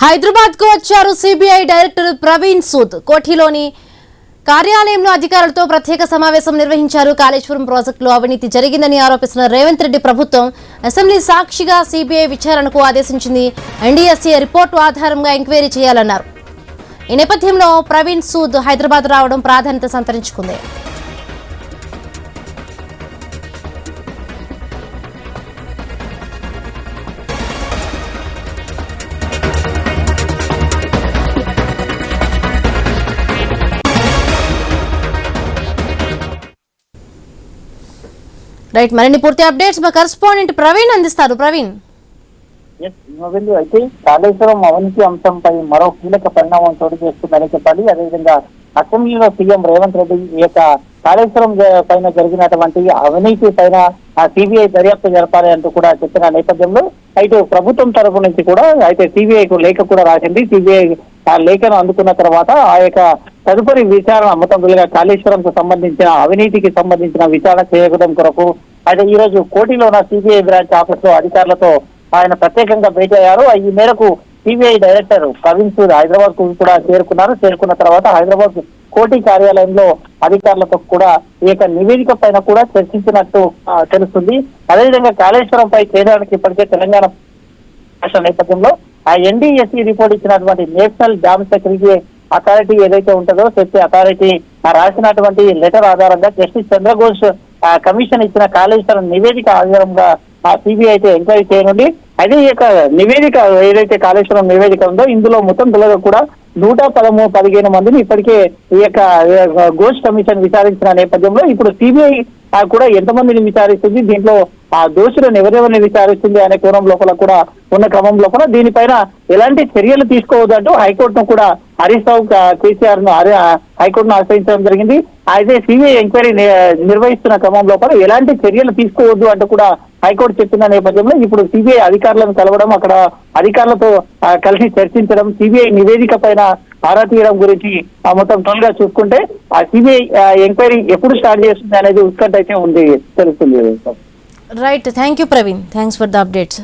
హైదరాబాద్ కు వచ్చారు CBI director Praveen Sood. కోఠీలోని కార్యాలయంలో అధికారులతో ప్రత్యేక సమావేశం నిర్వహించారు. కాళేశ్వరం ప్రాజెక్టులో అవినీతి జరిగిందని ఆరోపిస్తున్న రేవంత్ రెడ్డి ప్రభుత్వం అసెంబ్లీ సాక్షిగా సిబిఐ విచారణకు ఆదేశించింది. ఎన్డీఎస్ఏ రిపోర్టు ఆధారంగా ఎంక్వైరీ చేయాలన్నారు. ఈ నేపథ్యంలో ప్రవీణ్ సూద్ హైదరాబాద్ రావడం ప్రాధాన్యత సంతరించుకుంది. రైట్, మరిన్ని పూర్తి అప్డేట్స్ మా కరెస్పాండెంట్ ప్రవీణ్ అందిస్తారు. ప్రవీణ్, అయితే కాళేశ్వరం అవినీతి అంశంపై మరో కీలక పరిణామం చోటు చేసుకుందని చెప్పాలి. అదేవిధంగా అసెంబ్లీలో సీఎం రేవంత్ రెడ్డి ఈ యొక్క కాళేశ్వరం పైన జరిగినటువంటి అవినీతి పైన సిబిఐ దర్యాప్తు జరపాలి అంటూ కూడా చెప్పిన నేపథ్యంలో అయితే ప్రభుత్వం తరఫు నుంచి కూడా అయితే సిబిఐకు లేఖ కూడా రాసింది. సిబిఐ ఆ లేఖను అందుకున్న తర్వాత ఆ యొక్క తదుపరి విచారణ మొత్తం కాళేశ్వరం కు సంబంధించిన అవినీతికి సంబంధించిన విచారణ చేయడం కొరకు అయితే ఈ రోజు కోటిలో ఉన్న సిబిఐ బ్రాంచ్ ఆఫీస్ లో అధికారులతో ఆయన ప్రత్యేకంగా భేటీ అయ్యారు. ఈ మేరకు సిబిఐ డైరెక్టర్ ప్రవీణ్ సూద్ హైదరాబాద్ కు కూడా చేరుకున్నారు. చేరుకున్న తర్వాత హైదరాబాద్ కోటి కార్యాలయంలో అధికారులతో కూడా ఈ యొక్క నివేదిక పైన కూడా చర్చించినట్టు తెలుస్తుంది. అదేవిధంగా కాళేశ్వరం పై చేయడానికి ఇప్పటికే తెలంగాణ రాష్ట్ర నేపథ్యంలో ఆ ఎన్డీఎస్సీ రిపోర్ట్ ఇచ్చినటువంటి నేషనల్ డ్యామ్ సెక్యూరిటీ అథారిటీ ఏదైతే ఉంటుందో సెక్యూరిటీ అథారిటీ రాసినటువంటి లెటర్ ఆధారంగా జస్టిస్ చంద్రఘోష్ కమిషన్ ఇచ్చిన కాళేశ్వరం నివేదిక ఆధారంగా సిబిఐ అయితే ఎంక్వైరీ చేయనుంది. అయితే ఈ యొక్క నివేదిక ఏదైతే కాళేశ్వరం నివేదిక ఉందో ఇందులో మొత్తం కూడా 115 మందిని ఇప్పటికే ఈ యొక్క ఘోష్ కమిషన్ విచారించిన నేపథ్యంలో ఇప్పుడు సిబిఐ కూడా ఎంతమందిని విచారిస్తుంది, దీంట్లో ఆ దోషులను ఎవరెవరిని విచారిస్తుంది అనే కోణం లోపల కూడా ఉన్న క్రమం లోపల దీనిపైన ఎలాంటి చర్యలు తీసుకోవద్దంటూ హైకోర్టును కూడా హరీష్ రావు కేసీఆర్ ను హైకోర్టును ఆశ్రయించడం జరిగింది. అయితే సిబిఐ ఎంక్వైరీ నిర్వహిస్తున్న క్రమం లోపల ఎలాంటి చర్యలు తీసుకోవద్దు అంటూ కూడా హైకోర్టు చెప్పిన నేపథ్యంలో ఇప్పుడు సిబిఐ అధికారులను కలవడం, అక్కడ అధికారులతో కలిసి చర్చించడం, సిబిఐ నివేదిక పైన ఆరా తీయడం గురించి మొత్తం టోల్ గా చూసుకుంటే ఆ సిబిఐ ఎంక్వైరీ ఎప్పుడు స్టార్ట్ చేస్తుంది అనేది ఉత్కంఠ అయితే ఉంది తెలుస్తుంది. Right, thank you Praveen, thanks for the updates.